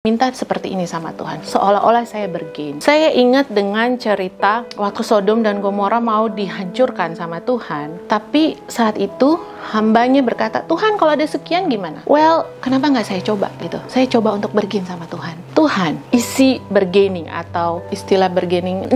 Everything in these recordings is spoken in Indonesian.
Minta seperti ini sama Tuhan, seolah-olah saya bergain. Saya ingat dengan cerita waktu Sodom dan Gomora mau dihancurkan sama Tuhan, tapi saat itu hambanya berkata, Tuhan kalau ada sekian gimana? Well, kenapa nggak saya coba gitu? Saya coba untuk bergain sama Tuhan. Tuhan, isi bergaining atau istilah bergaining,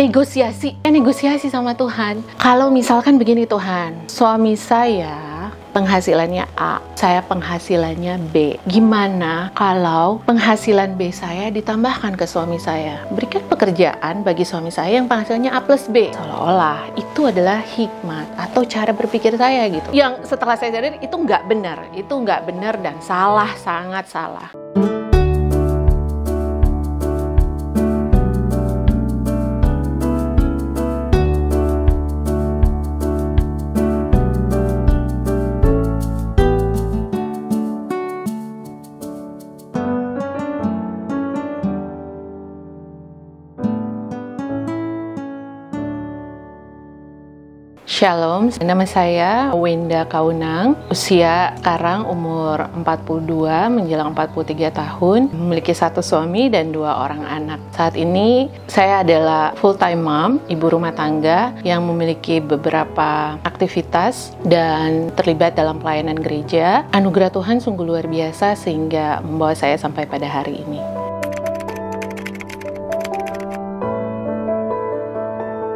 negosiasi sama Tuhan. Kalau misalkan begini Tuhan, suami saya penghasilannya A, saya penghasilannya B. Gimana kalau penghasilan B saya ditambahkan ke suami saya? Berikan pekerjaan bagi suami saya yang penghasilannya A plus B. Seolah-olah itu adalah hikmat atau cara berpikir saya gitu. Yang setelah saya sadar itu nggak benar dan salah, sangat salah. Shalom, nama saya Wenda Kaunang, usia sekarang umur 42 menjelang 43 tahun, memiliki satu suami dan 2 orang anak. Saat ini saya adalah full-time mom, ibu rumah tangga yang memiliki beberapa aktivitas dan terlibat dalam pelayanan gereja. Anugerah Tuhan sungguh luar biasa sehingga membawa saya sampai pada hari ini.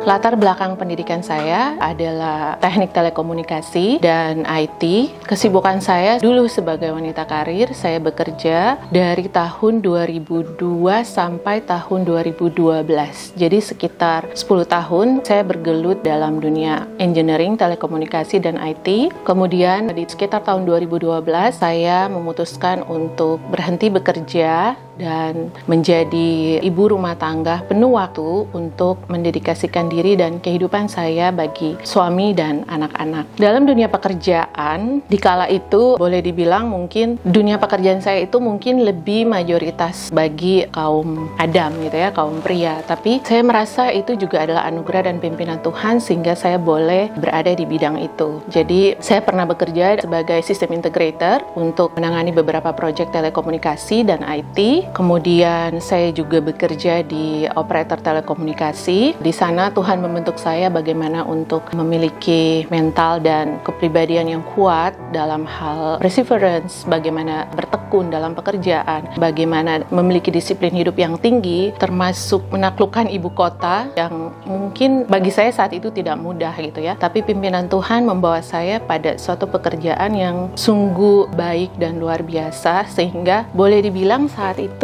Latar belakang pendidikan saya adalah teknik telekomunikasi dan IT. Kesibukan saya dulu sebagai wanita karir, saya bekerja dari tahun 2002 sampai tahun 2012. Jadi sekitar 10 tahun saya bergelut dalam dunia engineering, telekomunikasi, dan IT. Kemudian di sekitar tahun 2012 saya memutuskan untuk berhenti bekerja dan menjadi ibu rumah tangga penuh waktu untuk mendedikasikan diri dan kehidupan saya bagi suami dan anak-anak. Dalam dunia pekerjaan, di kala itu boleh dibilang mungkin dunia pekerjaan saya itu mungkin lebih mayoritas bagi kaum Adam gitu ya, kaum pria. Tapi saya merasa itu juga adalah anugerah dan pimpinan Tuhan sehingga saya boleh berada di bidang itu. Jadi saya pernah bekerja sebagai sistem integrator untuk menangani beberapa proyek telekomunikasi dan IT. Kemudian saya juga bekerja di operator telekomunikasi. Di sana Tuhan membentuk saya bagaimana untuk memiliki mental dan kepribadian yang kuat dalam hal perseverance, bagaimana bertekun dalam pekerjaan, bagaimana memiliki disiplin hidup yang tinggi, termasuk menaklukkan ibu kota yang mungkin bagi saya saat itu tidak mudah gitu ya. Tapi pimpinan Tuhan membawa saya pada suatu pekerjaan yang sungguh baik dan luar biasa sehingga boleh dibilang saat itu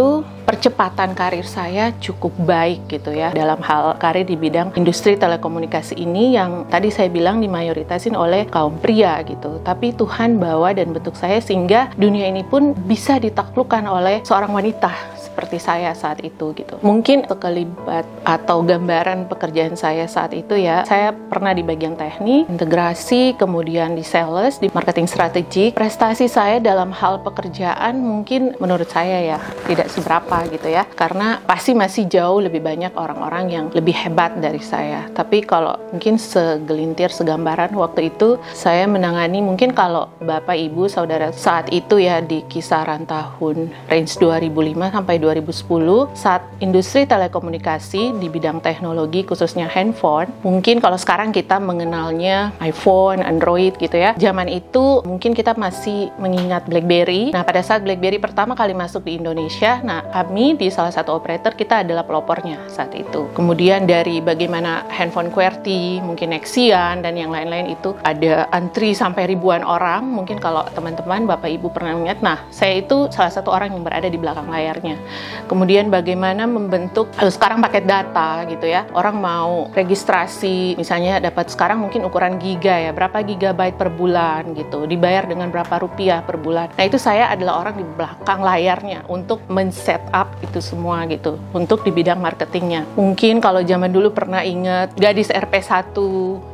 percepatan karir saya cukup baik gitu ya dalam hal karir di bidang industri telekomunikasi ini yang tadi saya bilang dimayoritasin oleh kaum pria gitu. Tapi Tuhan bawa dan bentuk saya sehingga dunia ini pun bisa ditaklukkan oleh seorang wanita seperti saya saat itu gitu. Mungkin sekelibat atau gambaran pekerjaan saya saat itu ya, saya pernah di bagian teknik, integrasi, kemudian di sales, di marketing strategik. Prestasi saya dalam hal pekerjaan mungkin menurut saya ya tidak seberapa gitu ya, karena pasti masih jauh lebih banyak orang-orang yang lebih hebat dari saya. Tapi kalau mungkin segelintir, segambaran waktu itu saya menangani mungkin kalau Bapak Ibu Saudara saat itu ya di kisaran tahun range 2005 sampai 2010 saat industri telekomunikasi di bidang teknologi khususnya handphone, mungkin kalau sekarang kita mengenalnya iPhone, Android gitu ya, zaman itu mungkin kita masih mengingat BlackBerry. Nah pada saat BlackBerry pertama kali masuk di Indonesia, nah kami di salah satu operator kita adalah pelopornya saat itu. Kemudian dari bagaimana handphone QWERTY, mungkin Nexian dan yang lain-lain itu ada antri sampai ribuan orang, mungkin kalau teman-teman Bapak Ibu pernah ingat, nah saya itu salah satu orang yang berada di belakang layarnya. Kemudian bagaimana membentuk sekarang paket data gitu ya, orang mau registrasi misalnya dapat sekarang mungkin ukuran giga ya, berapa gigabyte per bulan gitu, dibayar dengan berapa rupiah per bulan. Nah itu saya adalah orang di belakang layarnya untuk men-set up itu semua gitu untuk di bidang marketingnya. Mungkin kalau zaman dulu pernah ingat gadis RP1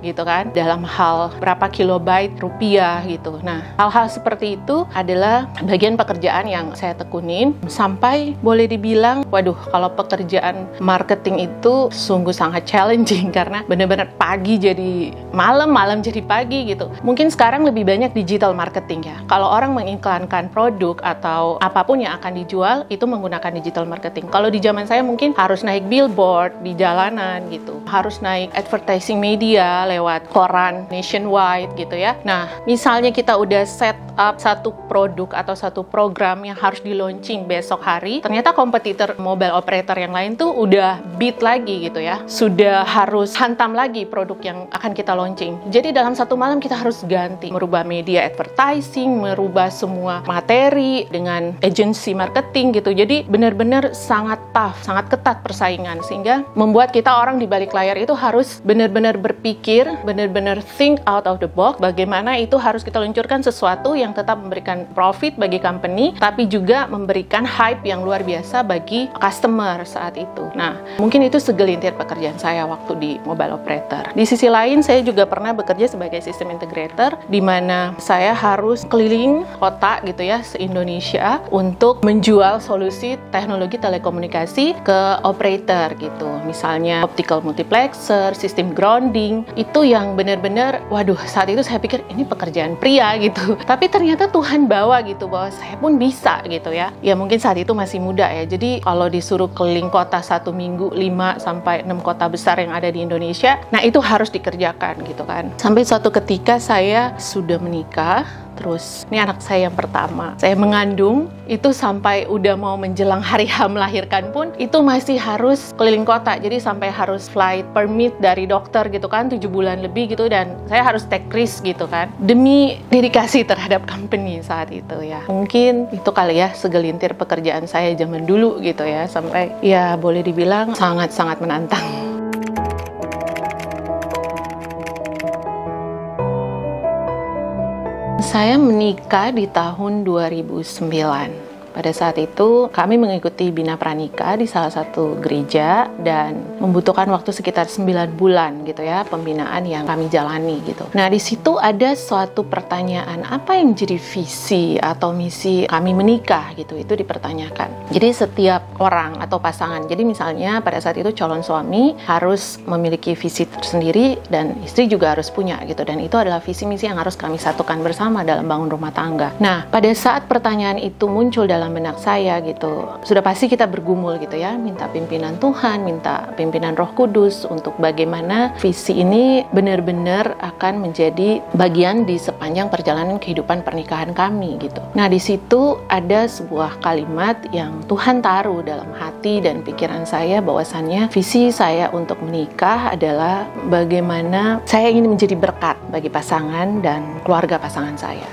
gitu kan, dalam hal berapa kilobyte rupiah gitu. Nah hal-hal seperti itu adalah bagian pekerjaan yang saya tekunin sampai boleh boleh dibilang, waduh, kalau pekerjaan marketing itu sungguh sangat challenging karena benar-benar pagi jadi malam, malam jadi pagi gitu. Mungkin sekarang lebih banyak digital marketing ya. Kalau orang mengiklankan produk atau apapun yang akan dijual itu menggunakan digital marketing. Kalau di zaman saya mungkin harus naik billboard di jalanan gitu, harus naik advertising media lewat koran nationwide gitu ya. Nah, misalnya kita udah set up satu produk atau satu program yang harus di launching besok hari, ternyata kompetitor mobile operator yang lain tuh udah beat lagi gitu ya, sudah harus hantam lagi produk yang akan kita launching. Jadi dalam satu malam kita harus ganti, merubah media advertising, merubah semua materi dengan agency marketing gitu. Jadi benar-benar sangat tough, sangat ketat persaingan, sehingga membuat kita orang di balik layar itu harus benar-benar berpikir, benar-benar think out of the box, bagaimana itu harus kita luncurkan sesuatu yang tetap memberikan profit bagi company, tapi juga memberikan hype yang luar biasa bagi customer saat itu. Nah, mungkin itu segelintir pekerjaan saya waktu di mobile operator. Di sisi lain, saya juga pernah bekerja sebagai system integrator, di mana saya harus keliling kota gitu ya, se-Indonesia untuk menjual solusi teknologi telekomunikasi ke operator gitu. Misalnya optical multiplexer, sistem grounding, itu yang benar-benar, waduh, saat itu saya pikir ini pekerjaan pria gitu. Tapi ternyata Tuhan bawa gitu, bahwa saya pun bisa gitu ya. Ya mungkin saat itu masih muda ya, jadi kalau disuruh keliling kota 1 minggu 5-6 kota besar yang ada di Indonesia, nah itu harus dikerjakan gitu kan. Sampai suatu ketika saya sudah menikah, terus ini anak saya yang pertama, saya mengandung, itu sampai udah mau menjelang hari H melahirkan pun itu masih harus keliling kota. Jadi sampai harus flight permit dari dokter gitu kan, 7 bulan lebih gitu, dan saya harus take risk gitu kan, demi dedikasi terhadap company saat itu ya. Mungkin itu kali ya segelintir pekerjaan saya zaman dulu gitu ya, sampai ya boleh dibilang sangat-sangat menantang. Saya menikah di tahun 2009. Pada saat itu kami mengikuti Bina Pranika di salah satu gereja dan membutuhkan waktu sekitar 9 bulan gitu ya, pembinaan yang kami jalani gitu. Nah, di situ ada suatu pertanyaan, apa yang jadi visi atau misi kami menikah gitu, itu dipertanyakan. Jadi setiap orang atau pasangan, jadi misalnya pada saat itu calon suami harus memiliki visi tersendiri dan istri juga harus punya gitu, dan itu adalah visi misi yang harus kami satukan bersama dalam bangun rumah tangga. Nah, pada saat pertanyaan itu muncul dalam benak saya gitu, sudah pasti kita bergumul gitu ya, minta pimpinan Tuhan, minta pimpinan Roh Kudus untuk bagaimana visi ini benar-benar akan menjadi bagian di sepanjang perjalanan kehidupan pernikahan kami gitu. Nah, di situ ada sebuah kalimat yang Tuhan taruh dalam hati dan pikiran saya, bahwasannya visi saya untuk menikah adalah bagaimana saya ingin menjadi berkat bagi pasangan dan keluarga pasangan saya.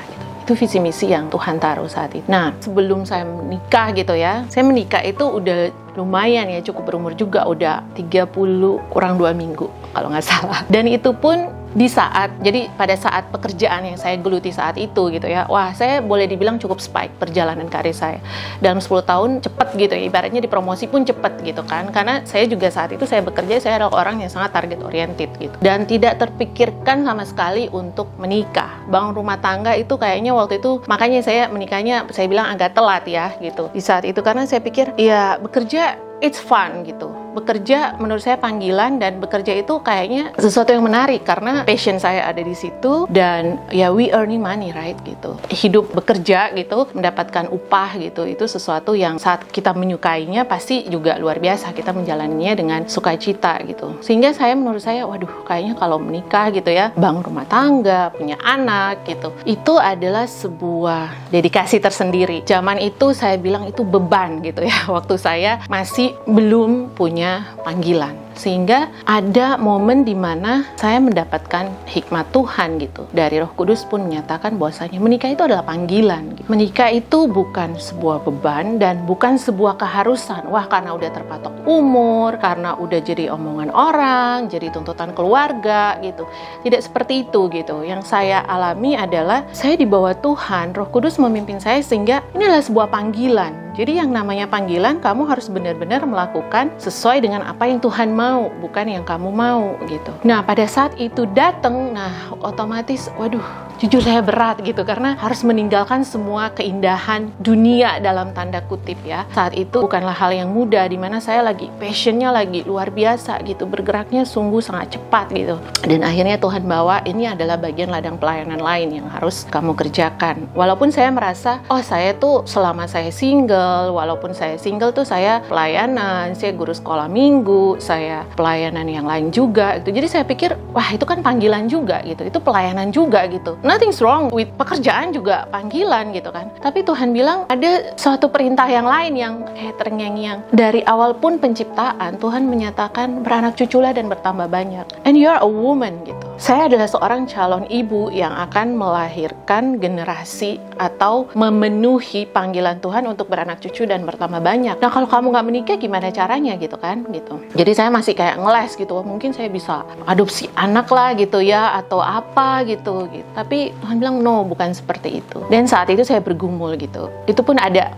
Itu visi misi yang Tuhan taruh saat itu. Nah, sebelum saya menikah gitu ya, saya menikah itu udah lumayan ya, cukup berumur juga, udah 30 kurang 2 minggu kalau nggak salah. Dan itu pun di saat, jadi pada saat pekerjaan yang saya geluti saat itu gitu ya, wah, saya boleh dibilang cukup spike perjalanan karir saya. Dalam 10 tahun cepet gitu ya, ibaratnya di promosi pun cepet gitu kan, karena saya juga saat itu saya bekerja, saya adalah orang yang sangat target oriented gitu, dan tidak terpikirkan sama sekali untuk menikah. Bangun rumah tangga itu kayaknya waktu itu, makanya saya menikahnya saya bilang agak telat ya gitu di saat itu, karena saya pikir ya bekerja it's fun gitu. Bekerja menurut saya panggilan, dan bekerja itu kayaknya sesuatu yang menarik karena passion saya ada di situ, dan ya we earning money right gitu. Hidup bekerja gitu, mendapatkan upah gitu, itu sesuatu yang saat kita menyukainya pasti juga luar biasa, kita menjalaninya dengan sukacita gitu. Sehingga saya menurut saya, waduh, kayaknya kalau menikah gitu ya, bangun rumah tangga, punya anak gitu, itu adalah sebuah dedikasi tersendiri. Zaman itu saya bilang itu beban gitu ya, waktu saya masih belum punya panggilan. Sehingga ada momen di mana saya mendapatkan hikmat Tuhan gitu. Dari Roh Kudus pun menyatakan bahwasanya menikah itu adalah panggilan. Gitu. Menikah itu bukan sebuah beban dan bukan sebuah keharusan. Wah, karena udah terpatok umur, karena udah jadi omongan orang, jadi tuntutan keluarga gitu. Tidak seperti itu gitu. Yang saya alami adalah saya dibawa Tuhan, Roh Kudus memimpin saya, sehingga ini adalah sebuah panggilan. Jadi yang namanya panggilan, kamu harus benar-benar melakukan sesuai dengan apa yang Tuhan mau, bukan yang kamu mau gitu. Nah, pada saat itu datang, nah otomatis, waduh, Jujur saya berat gitu, karena harus meninggalkan semua keindahan dunia dalam tanda kutip ya. Saat itu bukanlah hal yang mudah, dimana saya lagi passionnya lagi luar biasa gitu, bergeraknya sungguh sangat cepat gitu. Dan akhirnya Tuhan bawa, ini adalah bagian ladang pelayanan lain yang harus kamu kerjakan. Walaupun saya merasa, oh saya tuh selama saya single, walaupun saya single tuh saya pelayanan, saya guru sekolah minggu, saya pelayanan yang lain juga gitu. Jadi saya pikir, wah itu kan panggilan juga gitu, itu pelayanan juga gitu. Nothing's wrong with pekerjaan juga panggilan gitu kan. Tapi Tuhan bilang ada suatu perintah yang lain yang terngiang-ngiang. Dari awal pun penciptaan, Tuhan menyatakan beranak cuculah dan bertambah banyak. And you are a woman gitu. Saya adalah seorang calon ibu yang akan melahirkan generasi atau memenuhi panggilan Tuhan untuk beranak cucu dan bertambah banyak. Nah kalau kamu nggak menikah gimana caranya gitu kan gitu. Jadi saya masih kayak ngeles gitu, mungkin saya bisa adopsi anak lah gitu ya, atau apa gitu. Tapi Tuhan bilang no, bukan seperti itu. Dan saat itu saya bergumul gitu. Itu pun ada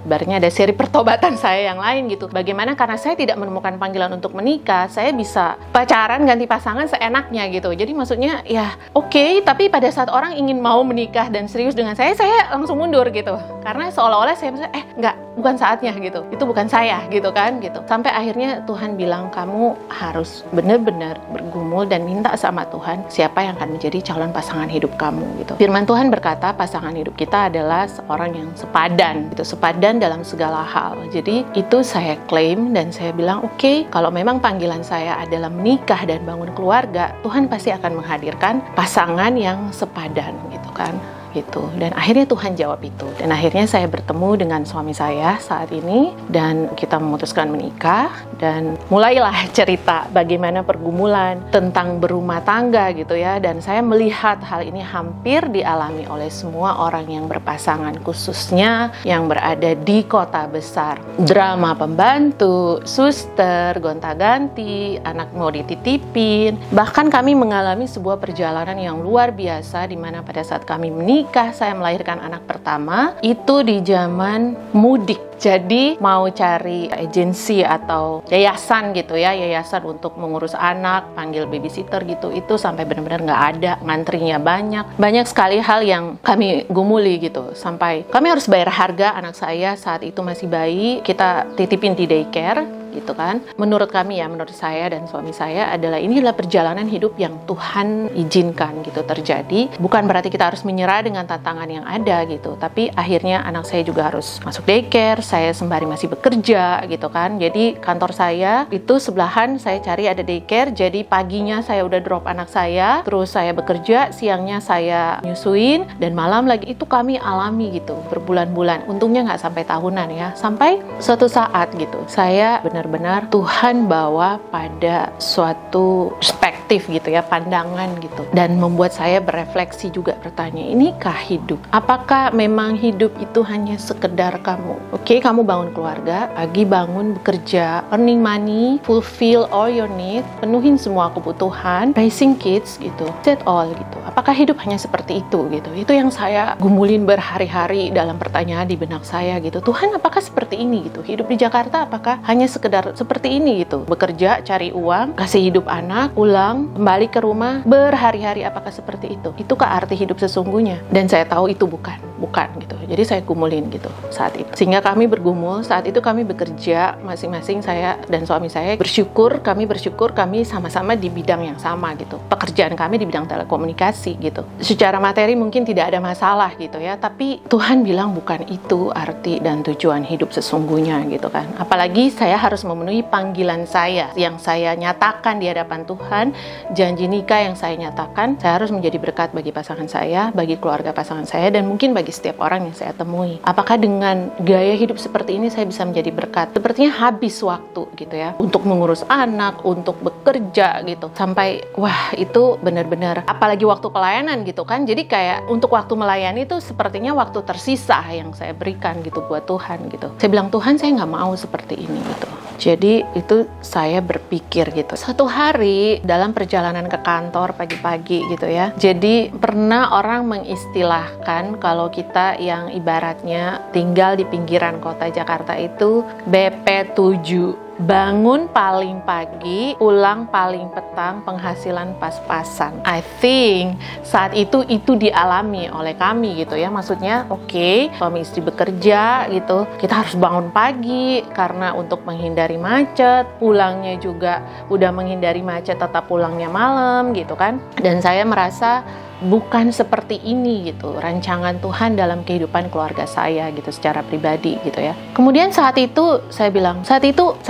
seri pertobatan saya yang lain gitu. Bagaimana karena saya tidak menemukan panggilan untuk menikah, saya bisa pacaran ganti pasangan seenaknya gitu. Jadi maksudnya ya oke, tapi pada saat orang ingin mau menikah dan serius dengan saya langsung mundur gitu. Karena seolah-olah saya merasa, enggak, bukan saatnya gitu. Itu bukan saya gitu kan gitu. Sampai akhirnya Tuhan bilang, kamu harus benar-benar bergumul dan minta sama Tuhan siapa yang akan menjadi calon pasangan hidup kamu gitu. Firman Tuhan berkata pasangan hidup kita adalah seorang yang sepadan gitu, sepadan dalam segala hal. Jadi itu saya klaim dan saya bilang oke, kalau memang panggilan saya adalah menikah dan bangun keluarga, Tuhan pasti akan menghadirkan pasangan yang sepadan gitu kan. Gitu. Dan akhirnya Tuhan jawab itu. Dan akhirnya saya bertemu dengan suami saya saat ini dan kita memutuskan menikah dan mulailah cerita bagaimana pergumulan tentang berumah tangga gitu ya. Dan saya melihat hal ini hampir dialami oleh semua orang yang berpasangan, khususnya yang berada di kota besar. Drama pembantu, suster, gonta-ganti, anak mau dititipin. Bahkan kami mengalami sebuah perjalanan yang luar biasa di mana pada saat kami menikah, saya melahirkan anak pertama itu di zaman mudik. Jadi mau cari agensi atau yayasan gitu ya, yayasan untuk mengurus anak, panggil babysitter gitu, itu sampai benar-benar nggak ada, ngantrinya banyak sekali hal yang kami gumuli gitu. Sampai kami harus bayar harga anak saya saat itu masih bayi, kita titipin di daycare gitu kan. Menurut kami ya, menurut saya dan suami saya adalah inilah perjalanan hidup yang Tuhan izinkan gitu terjadi. Bukan berarti kita harus menyerah dengan tantangan yang ada gitu, tapi akhirnya anak saya juga harus masuk daycare, saya sembari masih bekerja gitu kan. Jadi kantor saya itu sebelahan, saya cari ada daycare, jadi paginya saya udah drop anak saya, terus saya bekerja, siangnya saya nyusuin, dan malam lagi. Itu kami alami gitu berbulan-bulan. Untungnya nggak sampai tahunan ya, sampai suatu saat gitu saya benar-benar Tuhan bawa pada suatu perspektif gitu ya, pandangan gitu, dan membuat saya berefleksi juga, bertanya, inikah hidup? Apakah memang hidup itu hanya sekedar kamu kamu bangun keluarga, pagi bangun bekerja, earning money, fulfill all your needs, penuhin semua kebutuhan, raising kids gitu, that's all gitu. Apakah hidup hanya seperti itu gitu? Itu yang saya gumulin berhari-hari dalam pertanyaan di benak saya gitu. Tuhan, apakah seperti ini gitu? Hidup di Jakarta apakah hanya sekedar seperti ini gitu? Bekerja, cari uang, kasih hidup anak, pulang, kembali ke rumah, berhari-hari, apakah seperti itu? Itukah arti hidup sesungguhnya? Dan saya tahu itu bukan gitu. Jadi saya gumulin gitu saat itu. Sehingga kami bergumul, saat itu kami bekerja masing-masing, saya dan suami saya bersyukur kami sama-sama di bidang yang sama gitu. Pekerjaan kami di bidang telekomunikasi gitu. Secara materi mungkin tidak ada masalah gitu ya, tapi Tuhan bilang bukan itu arti dan tujuan hidup sesungguhnya gitu kan. Apalagi saya harus memenuhi panggilan saya yang saya nyatakan di hadapan Tuhan, janji nikah yang saya nyatakan, saya harus menjadi berkat bagi pasangan saya, bagi keluarga pasangan saya, dan mungkin bagi setiap orang yang saya temui. Apakah dengan gaya hidup seperti ini saya bisa menjadi berkat? Sepertinya habis waktu gitu ya, untuk mengurus anak, untuk bekerja gitu, sampai wah itu benar-benar, apalagi waktu pelayanan gitu kan. Jadi kayak untuk waktu melayani itu sepertinya waktu tersisa yang saya berikan gitu buat Tuhan gitu. Saya bilang, Tuhan, saya nggak mau seperti ini gitu. Jadi itu saya berpikir gitu. Satu hari dalam perjalanan ke kantor pagi-pagi gitu ya, jadi pernah orang mengistilahkan kalau kita yang ibaratnya tinggal di pinggiran kota Jakarta itu BP7 bangun paling pagi, pulang paling petang, penghasilan pas-pasan. I think saat itu dialami oleh kami gitu ya. Maksudnya oke, suami istri bekerja gitu, kita harus bangun pagi karena untuk menghindari macet, pulangnya juga udah menghindari macet, tetap pulangnya malam gitu kan. Dan saya merasa bukan seperti ini gitu rancangan Tuhan dalam kehidupan keluarga saya gitu secara pribadi gitu ya. Kemudian saat itu saya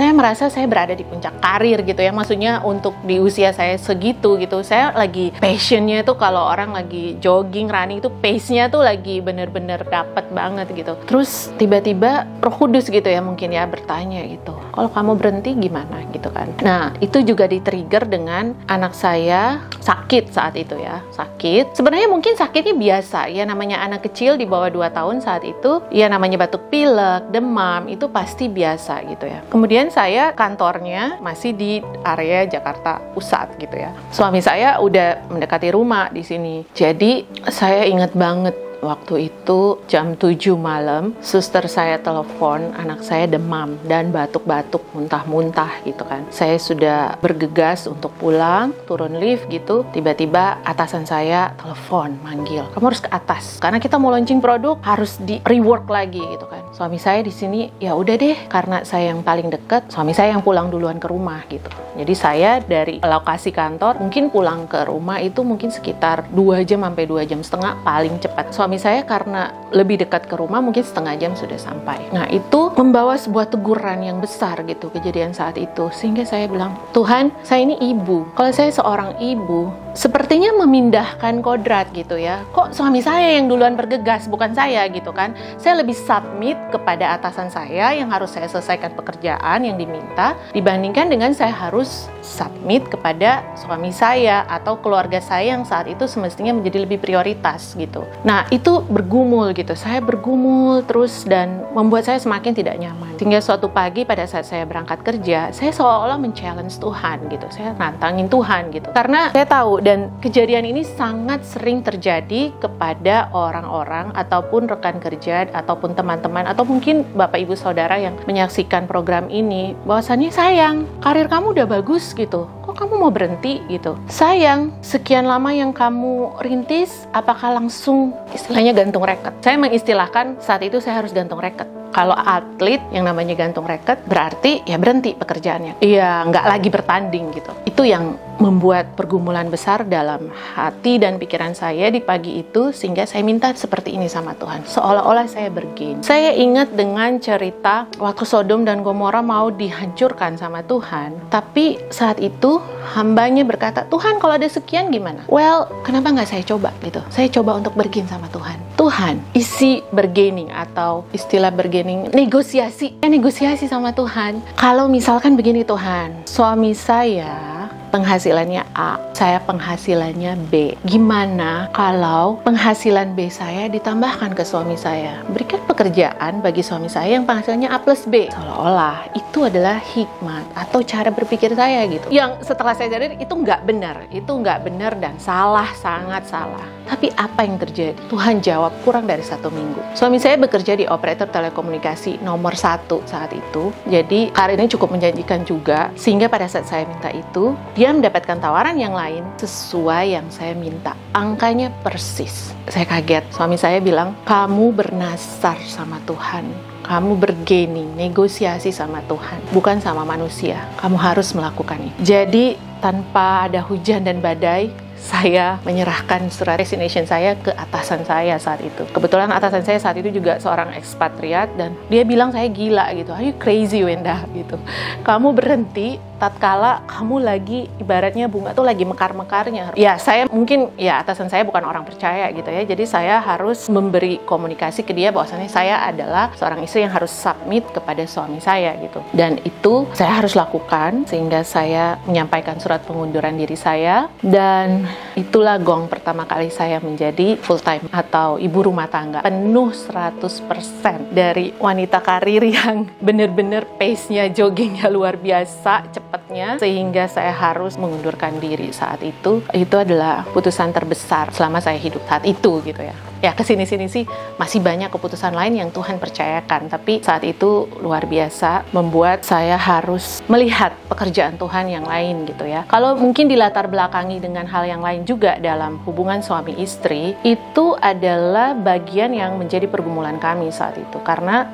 merasa saya berada di puncak karir gitu ya. Maksudnya untuk di usia saya segitu gitu, saya lagi passionnya tuh kalau orang lagi jogging, running itu pace-nya tuh lagi bener-bener dapet banget gitu. Terus tiba-tiba Roh Kudus gitu ya mungkin ya bertanya gitu, kalau kamu berhenti gimana gitu kan. Nah itu juga di-trigger dengan anak saya sakit saat itu ya, sakit. Sebenarnya mungkin sakitnya biasa ya, namanya anak kecil di bawah 2 tahun saat itu ya, namanya batuk pilek, demam itu pasti biasa gitu ya. Kemudian saya kantornya masih di area Jakarta Pusat gitu ya. Suami saya udah mendekati rumah di sini. Jadi saya ingat banget waktu itu jam 7 malam, suster saya telepon, anak saya demam dan batuk-batuk, muntah-muntah gitu kan. Saya sudah bergegas untuk pulang, turun lift gitu. Tiba-tiba atasan saya telepon, manggil, kamu harus ke atas karena kita mau launching produk, harus di rework lagi gitu kan. Suami saya di sini, ya udah deh, karena saya yang paling dekat, suami saya yang pulang duluan ke rumah gitu. Jadi saya dari lokasi kantor mungkin pulang ke rumah itu mungkin sekitar 2 jam sampai 2 jam setengah paling cepat. Suami saya karena lebih dekat ke rumah mungkin setengah jam sudah sampai. Nah itu membawa sebuah teguran yang besar gitu kejadian saat itu, sehingga saya bilang, Tuhan, saya ini ibu. Kalau saya seorang ibu, sepertinya memindahkan kodrat gitu ya. Kok suami saya yang duluan bergegas, bukan saya gitu kan. Saya lebih submit kepada atasan saya yang harus saya selesaikan pekerjaan yang diminta, dibandingkan dengan saya harus submit kepada suami saya atau keluarga saya yang saat itu semestinya menjadi lebih prioritas gitu. Nah itu bergumul gitu, saya bergumul terus dan membuat saya semakin tidak nyaman. Sehingga suatu pagi pada saat saya berangkat kerja, saya seolah-olah men-challenge Tuhan gitu, saya nantangin Tuhan gitu. Karena saya tahu dan kejadian ini sangat sering terjadi kepada orang-orang ataupun rekan kerja ataupun teman-teman atau mungkin Bapak Ibu Saudara yang menyaksikan program ini, bahwasannya sayang, karir kamu udah bagus gitu, kok kamu mau berhenti gitu. Sayang, sekian lama yang kamu rintis, apakah langsung istilahnya gantung reket. Saya mengistilahkan saat itu saya harus gantung reket. Kalau atlet yang namanya gantung reket berarti ya berhenti pekerjaannya, ya nggak lagi bertanding gitu. Itu yang membuat pergumulan besar dalam hati dan pikiran saya di pagi itu, sehingga saya minta seperti ini sama Tuhan, seolah-olah saya bergain. Saya ingat dengan cerita waktu Sodom dan Gomora mau dihancurkan sama Tuhan, tapi saat itu hambanya berkata, Tuhan kalau ada sekian gimana? Well, kenapa nggak saya coba gitu? Saya coba untuk bergain sama Tuhan. Tuhan, isi bergaining atau istilah bergaining, negosiasi sama Tuhan. Kalau misalkan begini Tuhan, suami saya penghasilannya A, saya penghasilannya B. Gimana kalau penghasilan B saya ditambahkan ke suami saya? Berikan pekerjaan bagi suami saya yang penghasilannya A plus B. Seolah-olah itu adalah hikmat atau cara berpikir saya gitu. Yang setelah saya sadar itu nggak benar dan salah, sangat salah. Tapi apa yang terjadi? Tuhan jawab kurang dari 1 minggu. Suami saya bekerja di operator telekomunikasi nomor 1 saat itu. Jadi karirnya cukup menjanjikan juga. Sehingga pada saat saya minta itu, dia mendapatkan tawaran yang lain sesuai yang saya minta. Angkanya persis. Saya kaget. Suami saya bilang, kamu bernasar sama Tuhan. Kamu bergaining, negosiasi sama Tuhan, bukan sama manusia. Kamu harus melakukannya. Jadi tanpa ada hujan dan badai, saya menyerahkan surat resignation saya ke atasan saya saat itu. Kebetulan atasan saya saat itu juga seorang ekspatriat dan dia bilang saya gila gitu. Are you crazy Wenda gitu. Kamu berhenti tatkala kamu lagi ibaratnya bunga tuh lagi mekar-mekarnya. Ya saya mungkin ya atasan saya bukan orang percaya gitu ya. Jadi saya harus memberi komunikasi ke dia bahwasannya saya adalah seorang istri yang harus submit kepada suami saya gitu. Dan itu saya harus lakukan sehingga saya menyampaikan surat pengunduran diri saya, dan itulah gong pertama kali saya menjadi full time atau ibu rumah tangga penuh 100% dari wanita karir yang benar-benar pace-nya, joggingnya luar biasa cepatnya, sehingga saya harus mengundurkan diri saat itu. Itu adalah putusan terbesar selama saya hidup saat itu gitu ya. Ya kesini-sini sih masih banyak keputusan lain yang Tuhan percayakan, tapi saat itu luar biasa membuat saya harus melihat pekerjaan Tuhan yang lain gitu ya. Kalau mungkin dilatar belakangi dengan hal yang lain juga dalam hubungan suami istri, itu adalah bagian yang menjadi pergumulan kami saat itu, karena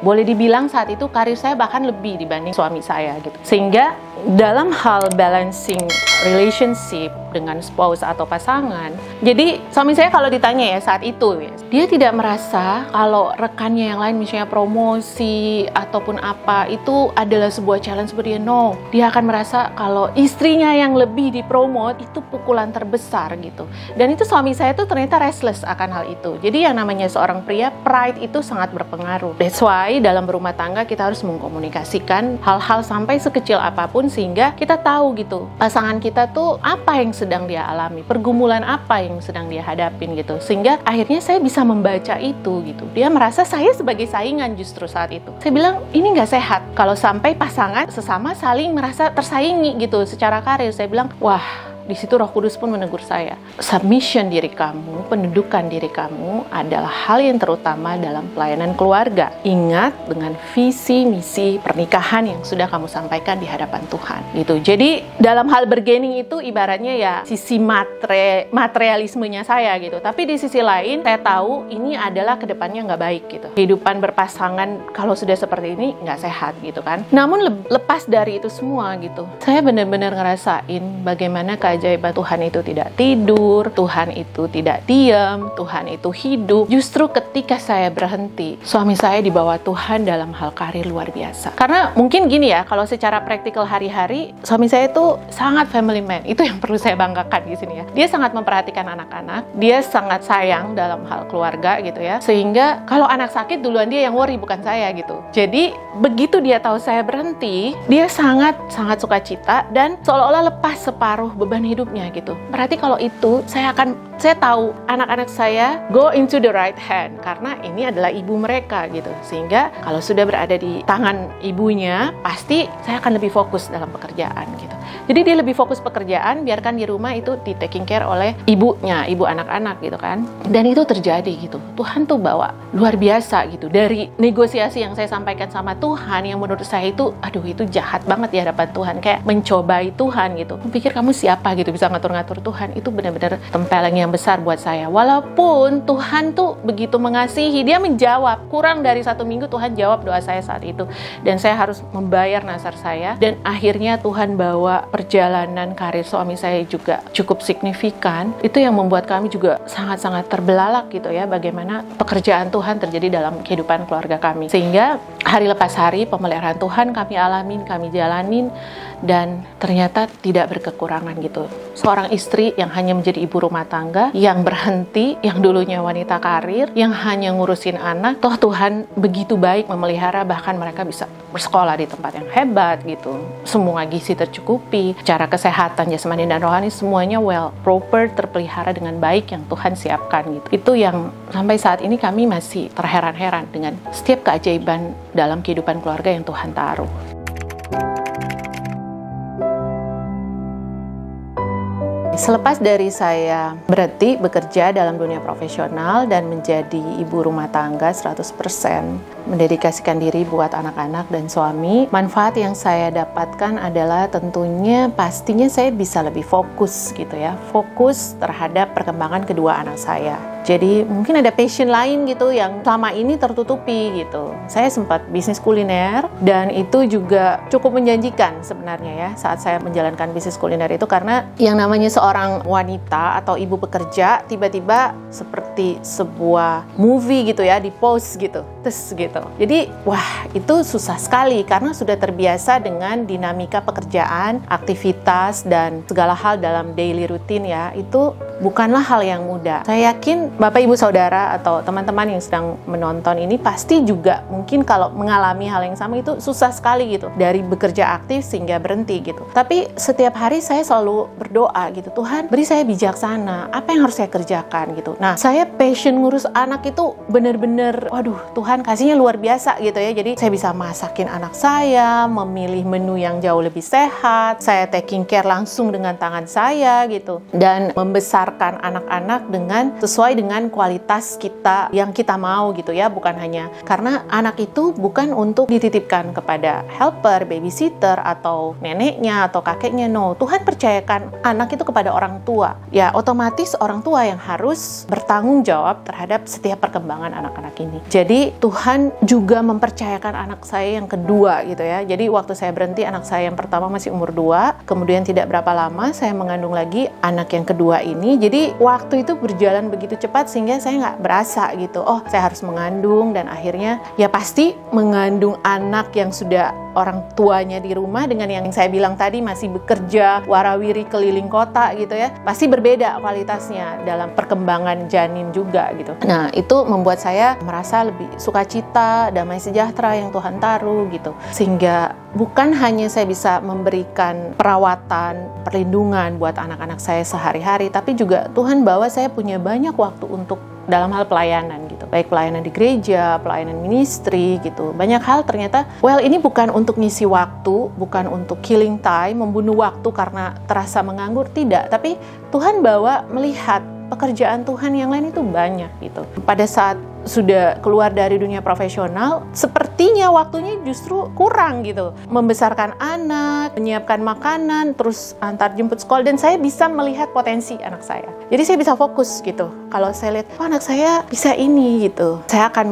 boleh dibilang saat itu karir saya bahkan lebih dibanding suami saya gitu. Sehingga dalam hal balancing relationship dengan spouse atau pasangan, jadi suami saya kalau ditanya ya saat itu ya, dia tidak merasa kalau rekannya yang lain misalnya promosi ataupun apa itu adalah sebuah challenge buat dia. No, dia akan merasa kalau istrinya yang lebih dipromot itu pukulan terbesar gitu. Dan itu suami saya tuh ternyata restless akan hal itu. Jadi yang namanya seorang pria, pride itu sangat berpengaruh. That's why dalam berumah tangga kita harus mengkomunikasikan hal-hal sampai sekecil apapun, sehingga kita tahu gitu pasangan kita tuh apa yang sedang dia alami, pergumulan apa yang sedang dia hadapin gitu. Sehingga akhirnya saya bisa membaca itu gitu. Dia merasa saya sebagai saingan justru saat itu. Saya bilang ini nggak sehat kalau sampai pasangan sesama saling merasa tersaingi gitu secara karir. Saya bilang wah, di situ Roh Kudus pun menegur saya. Submission diri kamu, pendudukan diri kamu adalah hal yang terutama dalam pelayanan keluarga. Ingat dengan visi misi pernikahan yang sudah kamu sampaikan di hadapan Tuhan. Gitu. Jadi dalam hal bergaining itu ibaratnya ya sisi materialismenya saya gitu. Tapi di sisi lain saya tahu ini adalah kedepannya nggak baik gitu. Kehidupan berpasangan kalau sudah seperti ini nggak sehat gitu kan. Namun lepas dari itu semua gitu, saya benar-benar ngerasain bagaimana keajaiban Tuhan itu tidak tidur, Tuhan itu tidak diam, Tuhan itu hidup. Justru ketika saya berhenti, suami saya dibawa Tuhan dalam hal karir luar biasa. Karena mungkin gini ya, kalau secara praktikal hari-hari, suami saya itu sangat family man. Itu yang perlu saya banggakan di sini ya. Dia sangat memperhatikan anak-anak, dia sangat sayang dalam hal keluarga gitu ya. Sehingga kalau anak sakit duluan dia yang worry, bukan saya gitu. Jadi begitu dia tahu saya berhenti, dia sangat sukacita dan seolah-olah lepas separuh beban hidupnya gitu. Berarti kalau itu saya tahu anak-anak saya go into the right hand karena ini adalah ibu mereka gitu. Sehingga kalau sudah berada di tangan ibunya, pasti saya akan lebih fokus dalam pekerjaan gitu. Jadi dia lebih fokus pekerjaan, biarkan di rumah itu di taking care oleh ibunya, ibu anak-anak gitu kan. Dan itu terjadi gitu. Tuhan tuh bawa luar biasa gitu. Dari negosiasi yang saya sampaikan sama Tuhan yang menurut saya itu aduh itu jahat banget di hadapan Tuhan, kayak mencobai Tuhan gitu. Pikir kamu siapa gitu bisa ngatur-ngatur Tuhan, itu benar-benar tempeleng yang besar buat saya. Walaupun Tuhan tuh begitu mengasihi, dia menjawab. Kurang dari 1 minggu Tuhan jawab doa saya saat itu. Dan saya harus membayar nazar saya. Dan akhirnya Tuhan bawa perjalanan karir suami saya juga cukup signifikan. Itu yang membuat kami juga sangat-sangat terbelalak gitu ya, bagaimana pekerjaan Tuhan terjadi dalam kehidupan keluarga kami. Sehingga hari lepas hari pemeliharaan Tuhan kami alamin, kami jalanin, dan ternyata tidak berkekurangan gitu. Seorang istri yang hanya menjadi ibu rumah tangga, yang berhenti, yang dulunya wanita karir, yang hanya ngurusin anak, toh Tuhan begitu baik memelihara, bahkan mereka bisa bersekolah di tempat yang hebat gitu. Semua gizi tercukupi, secara kesehatan, jasmani dan rohani semuanya proper, terpelihara dengan baik yang Tuhan siapkan gitu. Itu yang sampai saat ini kami masih terheran-heran dengan setiap keajaiban dalam kehidupan keluarga yang Tuhan taruh. Selepas dari saya berhenti bekerja dalam dunia profesional dan menjadi ibu rumah tangga 100%, mendedikasikan diri buat anak-anak dan suami, manfaat yang saya dapatkan adalah tentunya pastinya saya bisa lebih fokus gitu ya, fokus terhadap perkembangan kedua anak saya. Jadi mungkin ada passion lain gitu yang selama ini tertutupi gitu. Saya sempat bisnis kuliner dan itu juga cukup menjanjikan sebenarnya ya saat saya menjalankan bisnis kuliner itu, karena yang namanya seorang wanita atau ibu pekerja tiba-tiba seperti sebuah movie gitu ya, di post gitu, terus gitu. Jadi wah itu susah sekali karena sudah terbiasa dengan dinamika pekerjaan, aktivitas dan segala hal dalam daily routine ya, itu bukanlah hal yang mudah. Saya yakin Bapak Ibu Saudara atau teman-teman yang sedang menonton ini pasti juga mungkin kalau mengalami hal yang sama itu susah sekali gitu, dari bekerja aktif sehingga berhenti gitu. Tapi setiap hari saya selalu berdoa gitu, Tuhan beri saya bijaksana, apa yang harus saya kerjakan gitu. Nah saya passion ngurus anak itu bener-bener waduh Tuhan kasihnya luar biasa gitu ya. Jadi saya bisa masakin anak saya, memilih menu yang jauh lebih sehat, saya taking care langsung dengan tangan saya gitu, dan membesarkan membesarkan anak-anak sesuai dengan kualitas kita yang kita mau gitu ya, bukan hanya karena anak itu bukan untuk dititipkan kepada helper, babysitter, atau neneknya atau kakeknya. No, Tuhan percayakan anak itu kepada orang tua. Ya, otomatis orang tua yang harus bertanggung jawab terhadap setiap perkembangan anak-anak ini. Jadi Tuhan juga mempercayakan anak saya yang kedua gitu ya. Jadi waktu saya berhenti, anak saya yang pertama masih umur 2, kemudian tidak berapa lama saya mengandung lagi anak yang kedua ini. Jadi waktu itu berjalan begitu cepat sehingga saya nggak berasa gitu, oh saya harus mengandung, dan akhirnya ya pasti mengandung anak yang sudah orang tuanya di rumah dengan yang saya bilang tadi masih bekerja warawiri keliling kota gitu ya, pasti berbeda kualitasnya dalam perkembangan janin juga gitu. Nah, itu membuat saya merasa lebih sukacita, damai sejahtera yang Tuhan taruh gitu, sehingga bukan hanya saya bisa memberikan perawatan, perlindungan buat anak-anak saya sehari-hari, tapi juga Tuhan bawa saya punya banyak waktu untuk dalam hal pelayanan gitu, baik pelayanan di gereja, pelayanan ministry gitu. Banyak hal ternyata, ini bukan untuk ngisi waktu, bukan untuk killing time, membunuh waktu karena terasa menganggur, tidak. Tapi Tuhan bawa melihat pekerjaan Tuhan yang lain itu banyak gitu. Pada saat sudah keluar dari dunia profesional, sepertinya waktunya justru kurang gitu. Membesarkan anak, menyiapkan makanan, terus antar jemput sekolah, dan saya bisa melihat potensi anak saya. Jadi saya bisa fokus gitu. Kalau saya lihat, anak saya bisa ini gitu, saya akan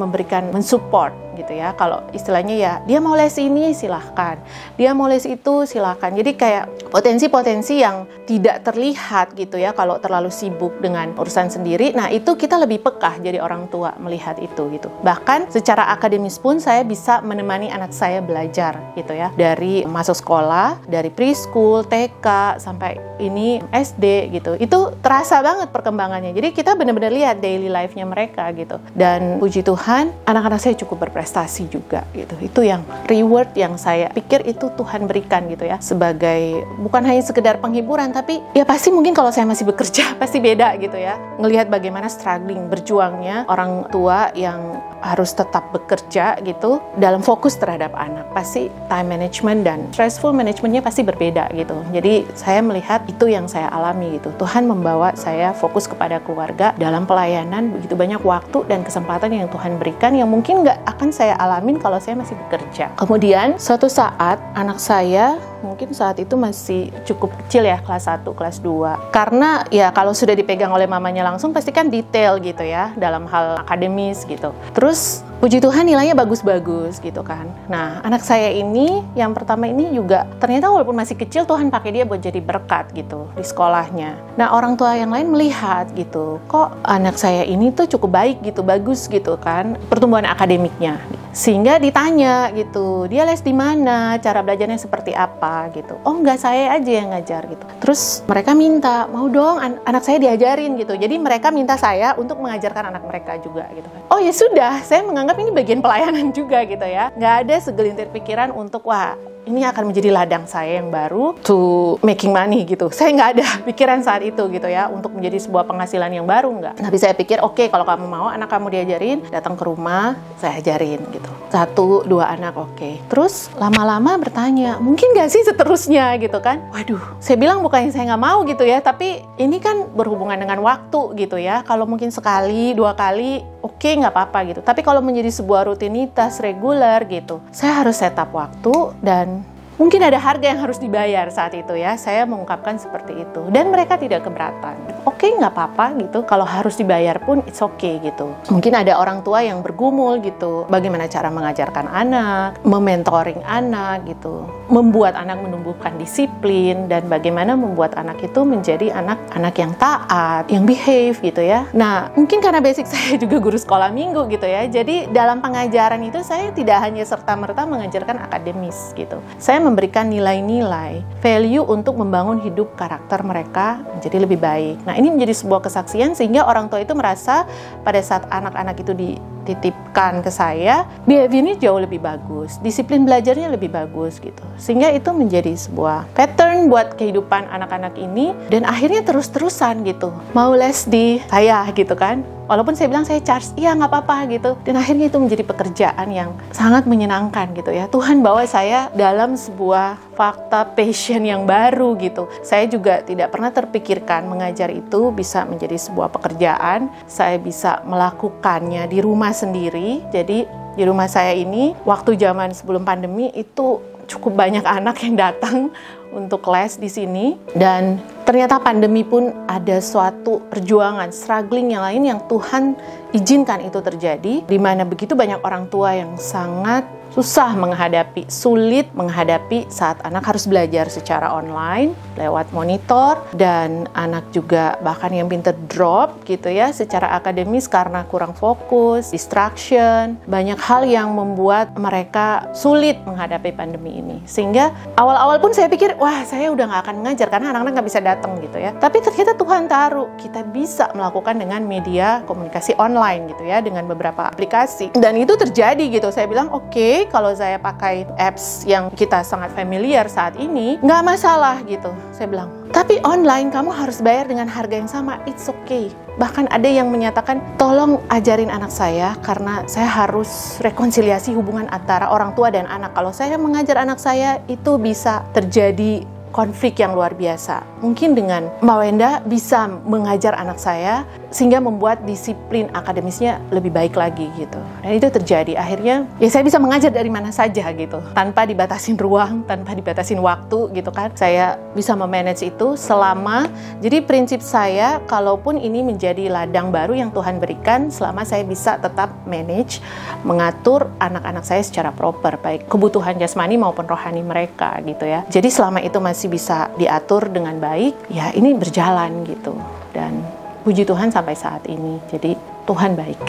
mensupport gitu ya. Kalau istilahnya ya, dia mau les ini silahkan, dia mau les itu silahkan. Jadi kayak potensi-potensi yang tidak terlihat gitu ya kalau terlalu sibuk dengan urusan sendiri. Nah, itu kita lebih peka jadi orang tua melihat itu gitu. Bahkan secara akademis pun saya bisa menemani anak saya belajar gitu ya, dari masuk sekolah, dari preschool, TK sampai ini SD gitu. Itu terasa banget perkembangannya. Jadi kita benar-benar lihat daily life-nya mereka gitu. Dan puji Tuhan, anak-anak saya cukup berprestasi juga gitu. Itu yang reward yang saya pikir itu Tuhan berikan gitu ya, sebagai bukan hanya sekedar penghiburan, tapi ya pasti mungkin kalau saya masih bekerja pasti beda gitu ya, ngelihat bagaimana struggling, berjuangnya orang tua yang harus tetap bekerja gitu dalam fokus terhadap anak. Pasti time management dan stressful managementnya pasti berbeda gitu. Jadi saya melihat itu yang saya alami gitu. Tuhan membawa saya fokus kepada keluarga dalam pelayanan, begitu banyak waktu dan kesempatan yang Tuhan berikan yang mungkin nggak akan saya alamin kalau saya masih bekerja. Kemudian suatu saat anak saya mungkin saat itu masih cukup kecil ya, kelas 1, kelas 2. Karena ya kalau sudah dipegang oleh mamanya langsung pasti kan detail gitu ya dalam hal akademis gitu. Terus puji Tuhan nilainya bagus-bagus gitu kan. Nah, anak saya ini yang pertama ini juga ternyata walaupun masih kecil Tuhan pakai dia buat jadi berkat gitu di sekolahnya. Nah, orang tua yang lain melihat gitu, kok anak saya ini tuh cukup baik gitu, bagus gitu kan pertumbuhan akademiknya. Sehingga ditanya gitu, dia les di mana, cara belajarnya seperti apa gitu. Oh enggak, saya aja yang ngajar gitu. Terus mereka minta, mau dong anak saya diajarin gitu. Jadi mereka minta saya untuk mengajarkan anak mereka juga gitu kan. Oh ya sudah, saya menganggap ini bagian pelayanan juga gitu ya. Nggak ada segelintir pikiran untuk wah ini akan menjadi ladang saya yang baru to making money gitu. Saya nggak ada pikiran saat itu gitu ya untuk menjadi sebuah penghasilan yang baru, nggak. Tapi saya pikir oke, kalau kamu mau anak kamu diajarin, datang ke rumah saya ajarin gitu. 1, 2 anak oke. Terus lama-lama bertanya, mungkin nggak sih seterusnya gitu kan. Waduh, saya bilang bukannya saya nggak mau gitu ya, tapi ini kan berhubungan dengan waktu gitu ya. Kalau mungkin sekali, 2 kali oke, nggak apa-apa gitu. Tapi kalau menjadi sebuah rutinitas reguler gitu, saya harus set up waktu dan mungkin ada harga yang harus dibayar saat itu ya. Saya mengungkapkan seperti itu. Dan mereka tidak keberatan. Oke, nggak apa-apa gitu. Kalau harus dibayar pun it's okay gitu. Mungkin ada orang tua yang bergumul gitu. Bagaimana cara mengajarkan anak, mementoring anak gitu. Membuat anak menumbuhkan disiplin. Dan bagaimana membuat anak itu menjadi anak yang taat, yang behave gitu ya. Nah, mungkin karena basic saya juga guru sekolah minggu gitu ya. Jadi dalam pengajaran itu saya tidak hanya serta-merta mengajarkan akademis gitu. Saya memberikan nilai-nilai, value untuk membangun hidup karakter mereka menjadi lebih baik. Nah, ini menjadi sebuah kesaksian sehingga orang tua itu merasa pada saat anak-anak itu dititipkan ke saya, behaviornya jauh lebih bagus, disiplin belajarnya lebih bagus gitu. Sehingga itu menjadi sebuah pattern Tuhan buat kehidupan anak-anak ini, dan akhirnya terus-terusan gitu. Mau les di saya gitu kan. Walaupun saya bilang saya charge, iya nggak apa-apa gitu. Dan akhirnya itu menjadi pekerjaan yang sangat menyenangkan gitu ya. Tuhan bawa saya dalam sebuah fakta passion yang baru gitu. Saya juga tidak pernah terpikirkan mengajar itu bisa menjadi sebuah pekerjaan. Saya bisa melakukannya di rumah sendiri. Jadi di rumah saya ini, waktu zaman sebelum pandemi itu cukup banyak anak yang datang untuk les di sini, dan ternyata pandemi pun ada suatu perjuangan, struggling yang lain yang Tuhan izinkan itu terjadi, di mana begitu banyak orang tua yang sangat susah menghadapi, sulit menghadapi saat anak harus belajar secara online lewat monitor, dan anak juga bahkan yang pinter drop gitu ya secara akademis karena kurang fokus, distraction, banyak hal yang membuat mereka sulit menghadapi pandemi ini. Sehingga awal-awal pun saya pikir, wah saya udah gak akan ngajar karena anak-anak gak bisa datang gitu ya. Tapi ternyata Tuhan taruh kita bisa melakukan dengan media komunikasi online gitu ya, dengan beberapa aplikasi, dan itu terjadi gitu. Saya bilang oke, kalau saya pakai apps yang kita sangat familiar saat ini, nggak masalah gitu. Saya bilang, tapi online kamu harus bayar dengan harga yang sama, it's okay. Bahkan ada yang menyatakan, tolong ajarin anak saya karena saya harus rekonsiliasi hubungan antara orang tua dan anak. Kalau saya mengajar anak saya, itu bisa terjadi konflik yang luar biasa. Mungkin dengan Mbak Wenda bisa mengajar anak saya sehingga membuat disiplin akademisnya lebih baik lagi gitu. Dan itu terjadi. Akhirnya ya saya bisa mengajar dari mana saja gitu, tanpa dibatasin ruang, tanpa dibatasin waktu gitu kan. Saya bisa memanage itu selama, jadi prinsip saya kalaupun ini menjadi ladang baru yang Tuhan berikan, selama saya bisa tetap manage, mengatur anak-anak saya secara proper, baik kebutuhan jasmani maupun rohani mereka gitu ya. Jadi selama itu masih bisa diatur dengan baik, ya ini berjalan gitu. Dan puji Tuhan sampai saat ini. Jadi Tuhan baik.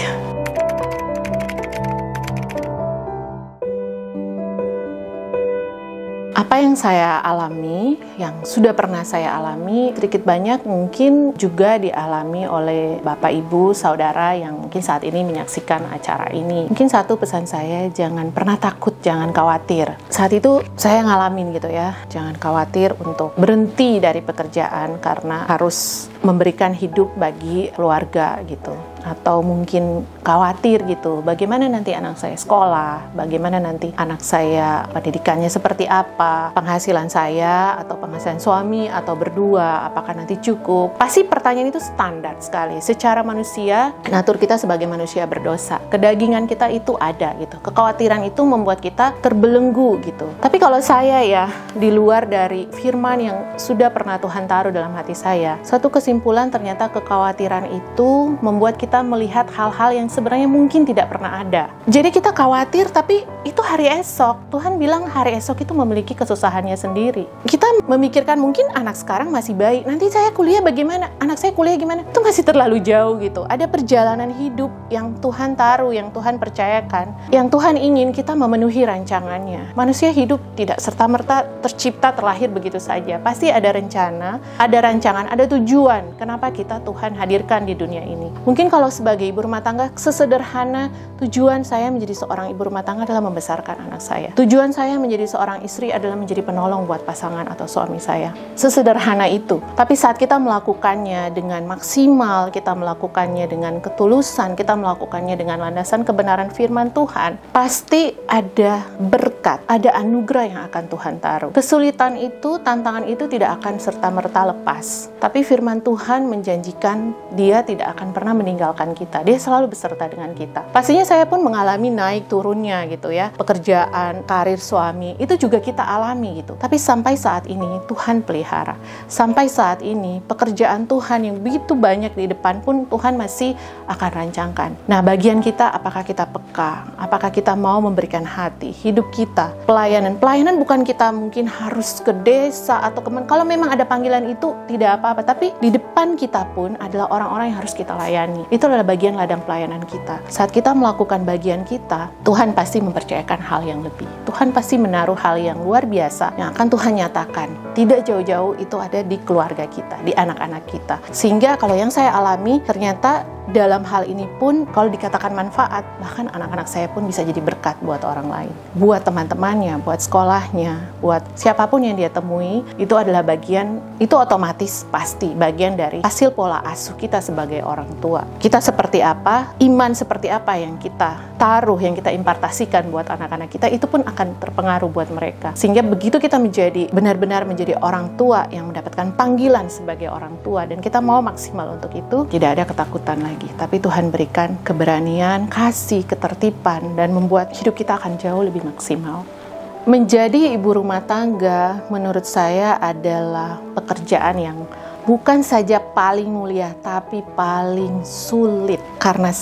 Apa yang saya alami, yang sudah pernah saya alami, sedikit banyak mungkin juga dialami oleh Bapak, Ibu, Saudara yang mungkin saat ini menyaksikan acara ini. Mungkin satu pesan saya, jangan pernah takut, jangan khawatir. Saat itu saya ngalamin gitu ya, jangan khawatir untuk berhenti dari pekerjaan karena harus memberikan hidup bagi keluarga gitu. Atau mungkin khawatir gitu, bagaimana nanti anak saya sekolah, bagaimana nanti anak saya pendidikannya seperti apa, penghasilan saya atau penghasilan suami atau berdua, apakah nanti cukup. Pasti pertanyaan itu standar sekali. Secara manusia, natur kita sebagai manusia berdosa, kedagingan kita itu ada gitu. Kekhawatiran itu membuat kita terbelenggu gitu. Tapi kalau saya ya, di luar dari firman yang sudah pernah Tuhan taruh dalam hati saya, satu kesimpulan ternyata kekhawatiran itu membuat kita melihat hal-hal yang sebenarnya mungkin tidak pernah ada. Jadi kita khawatir, tapi itu hari esok. Tuhan bilang hari esok itu memiliki kesusahannya sendiri. Kita memikirkan mungkin anak sekarang masih baik, nanti saya kuliah bagaimana? Anak saya kuliah gimana? Itu masih terlalu jauh gitu. Ada perjalanan hidup yang Tuhan taruh, yang Tuhan percayakan, yang Tuhan ingin kita memenuhi rancangannya. Manusia hidup tidak serta-merta tercipta terlahir begitu saja. Pasti ada rencana, ada rancangan, ada tujuan kenapa kita Tuhan hadirkan di dunia ini. Mungkin kalau sebagai ibu rumah tangga, sesederhana tujuan saya menjadi seorang ibu rumah tangga adalah membesarkan anak saya. Tujuan saya menjadi seorang istri adalah menjadi penolong buat pasangan atau suami saya. Sesederhana itu. Tapi saat kita melakukannya dengan maksimal, kita melakukannya dengan ketulusan, kita melakukannya dengan landasan kebenaran firman Tuhan, pasti ada berkat, ada anugerah yang akan Tuhan taruh. Kesulitan itu, tantangan itu tidak akan serta-merta lepas. Tapi firman Tuhan menjanjikan Dia tidak akan pernah meninggalkan kita. Dia selalu beserta dengan kita. Pastinya saya pun mengalami naik turunnya gitu ya. Pekerjaan, karir suami, itu juga kita alami gitu. Tapi sampai saat ini Tuhan pelihara. Sampai saat ini pekerjaan Tuhan yang begitu banyak di depan pun Tuhan masih akan rancangkan. Nah, bagian kita, apakah kita peka? Apakah kita mau memberikan hati, hidup kita, pelayanan? Pelayanan bukan kita mungkin harus ke desa atau kemana. Kalau memang ada panggilan itu tidak apa-apa. Tapi di depan kita pun adalah orang-orang yang harus kita layani. Itu adalah bagian ladang pelayanan kita. Saat kita melakukan bagian kita, Tuhan pasti mempercayakan hal yang lebih. Tuhan pasti menaruh hal yang luar biasa yang akan Tuhan nyatakan. Tidak jauh-jauh itu ada di keluarga kita, di anak-anak kita. Sehingga kalau yang saya alami, ternyata dalam hal ini pun kalau dikatakan manfaat, bahkan anak-anak saya pun bisa jadi berkat buat orang lain. Buat teman-temannya, buat sekolahnya, buat siapapun yang dia temui, itu adalah bagian, itu otomatis pasti bagian dari hasil pola asuh kita sebagai orang tua. Kita seperti apa, iman seperti apa yang kita taruh, yang kita impartasikan buat anak-anak kita, itu pun akan terpengaruh buat mereka. Sehingga begitu kita menjadi benar-benar menjadi orang tua yang mendapatkan panggilan sebagai orang tua, dan kita mau maksimal untuk itu, tidak ada ketakutan lagi. Tapi Tuhan berikan keberanian, kasih, ketertiban, dan membuat hidup kita akan jauh lebih maksimal. Menjadi ibu rumah tangga menurut saya adalah pekerjaan yang bukan saja paling mulia, tapi paling sulit. Karena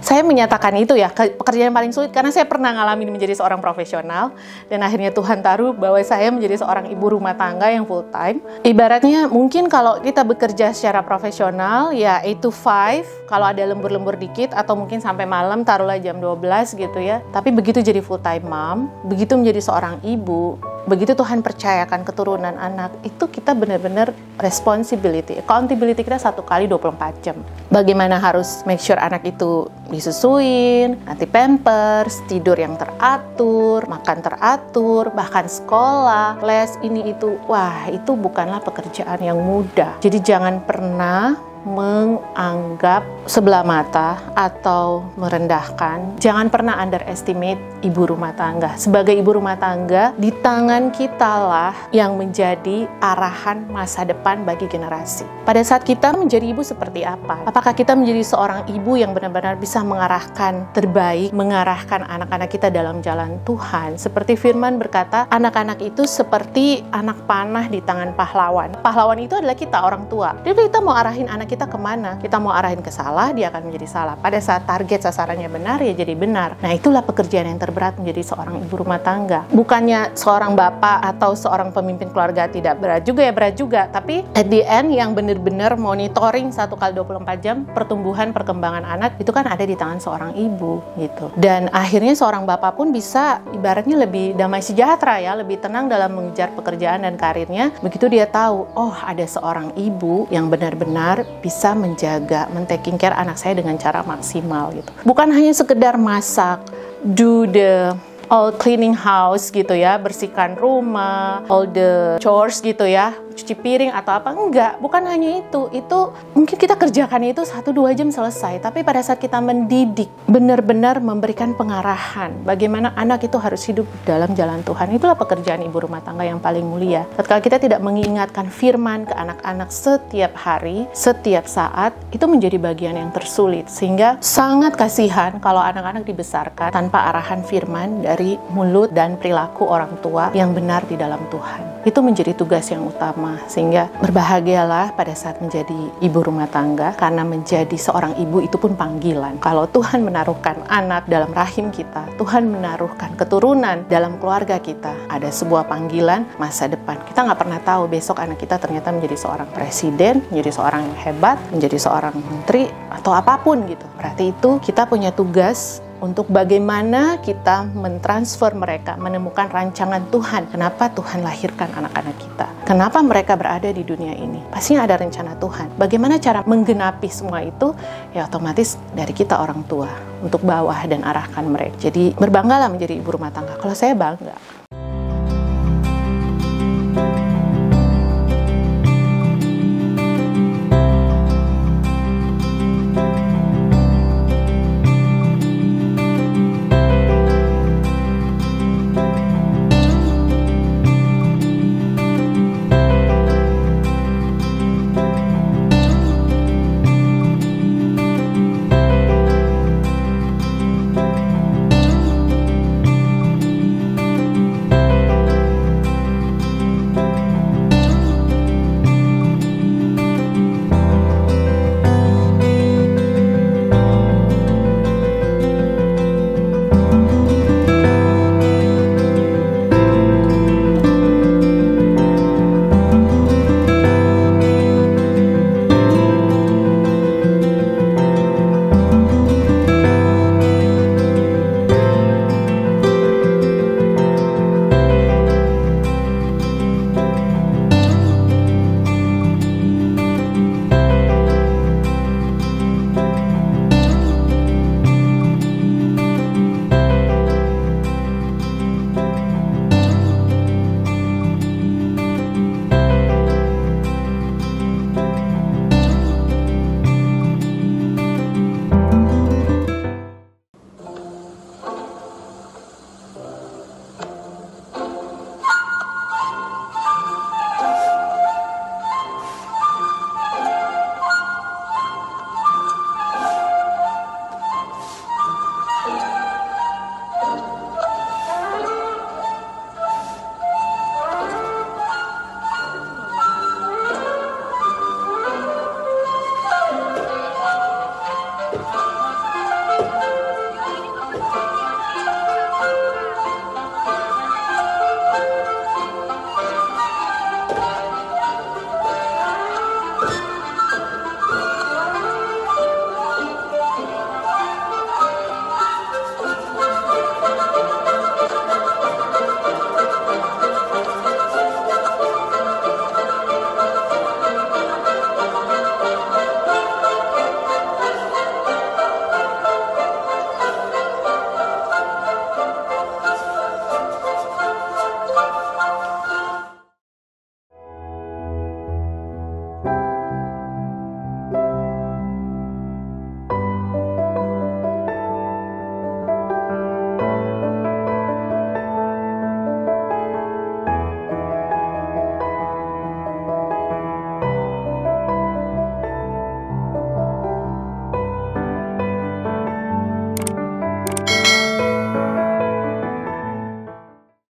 saya menyatakan itu ya, pekerjaan yang paling sulit karena saya pernah ngalamin menjadi seorang profesional, dan akhirnya Tuhan taruh bahwa saya menjadi seorang ibu rumah tangga yang full time. Ibaratnya mungkin kalau kita bekerja secara profesional ya 8 to 5, kalau ada lembur-lembur dikit atau mungkin sampai malam, taruhlah jam 12 gitu ya. Tapi begitu jadi full time mom, begitu menjadi seorang ibu, begitu Tuhan percayakan keturunan anak, itu kita benar-benar responsibility, accountability kita 1 kali 24 jam. Bagaimana harus make sure anak itu disusuin, nanti pampers, tidur yang teratur, makan teratur, bahkan sekolah, les, ini itu. Wah, itu bukanlah pekerjaan yang mudah. Jadi jangan pernah menganggap sebelah mata atau merendahkan. Jangan pernah underestimate ibu rumah tangga. Sebagai ibu rumah tangga, di tangan kita lah yang menjadi arahan masa depan bagi generasi. Pada saat kita menjadi ibu seperti apa? Apakah kita menjadi seorang ibu yang benar-benar bisa mengarahkan terbaik, mengarahkan anak-anak kita dalam jalan Tuhan? Seperti firman berkata, anak-anak itu seperti anak panah di tangan pahlawan. Pahlawan itu adalah kita, orang tua. Jadi kita mau arahin anak kita kemana? Kita mau arahin ke salah, dia akan menjadi salah. Pada saat target sasarannya benar, ya jadi benar. Nah, itulah pekerjaan yang terberat menjadi seorang ibu rumah tangga. Bukannya seorang bapak atau seorang pemimpin keluarga tidak berat juga, ya berat juga. Tapi at the end yang benar-benar monitoring 1 kali 24 jam pertumbuhan perkembangan anak, itu kan ada di tangan seorang ibu gitu. Dan akhirnya seorang bapak pun bisa ibaratnya lebih damai sejahtera ya, lebih tenang dalam mengejar pekerjaan dan karirnya. Begitu dia tahu, oh ada seorang ibu yang benar-benar bisa menjaga, men-taking care anak saya dengan cara maksimal gitu. Bukan hanya sekedar masak, do the all cleaning house gitu ya, bersihkan rumah, all the chores gitu ya, cuci piring atau apa, enggak, bukan hanya itu mungkin kita kerjakan itu 1-2 jam selesai, tapi pada saat kita mendidik, benar-benar memberikan pengarahan bagaimana anak itu harus hidup dalam jalan Tuhan, itulah pekerjaan ibu rumah tangga yang paling mulia. Ketika kita tidak mengingatkan firman ke anak-anak setiap hari, setiap saat, itu menjadi bagian yang tersulit, sehingga sangat kasihan kalau anak-anak dibesarkan tanpa arahan firman dari mulut dan perilaku orang tua yang benar di dalam Tuhan. Itu menjadi tugas yang utama, sehingga berbahagialah pada saat menjadi ibu rumah tangga, karena menjadi seorang ibu itu pun panggilan. Kalau Tuhan menaruhkan anak dalam rahim kita, Tuhan menaruhkan keturunan dalam keluarga kita, ada sebuah panggilan masa depan. Kita nggak pernah tahu besok anak kita ternyata menjadi seorang presiden, menjadi seorang yang hebat, menjadi seorang menteri, atau apapun gitu. Berarti itu kita punya tugas untuk bagaimana kita mentransfer mereka, menemukan rancangan Tuhan. Kenapa Tuhan lahirkan anak-anak kita? Kenapa mereka berada di dunia ini? Pastinya ada rencana Tuhan. Bagaimana cara menggenapi semua itu? Ya otomatis dari kita orang tua, untuk bawah dan arahkan mereka. Jadi berbanggalah menjadi ibu rumah tangga. Kalau saya bangga.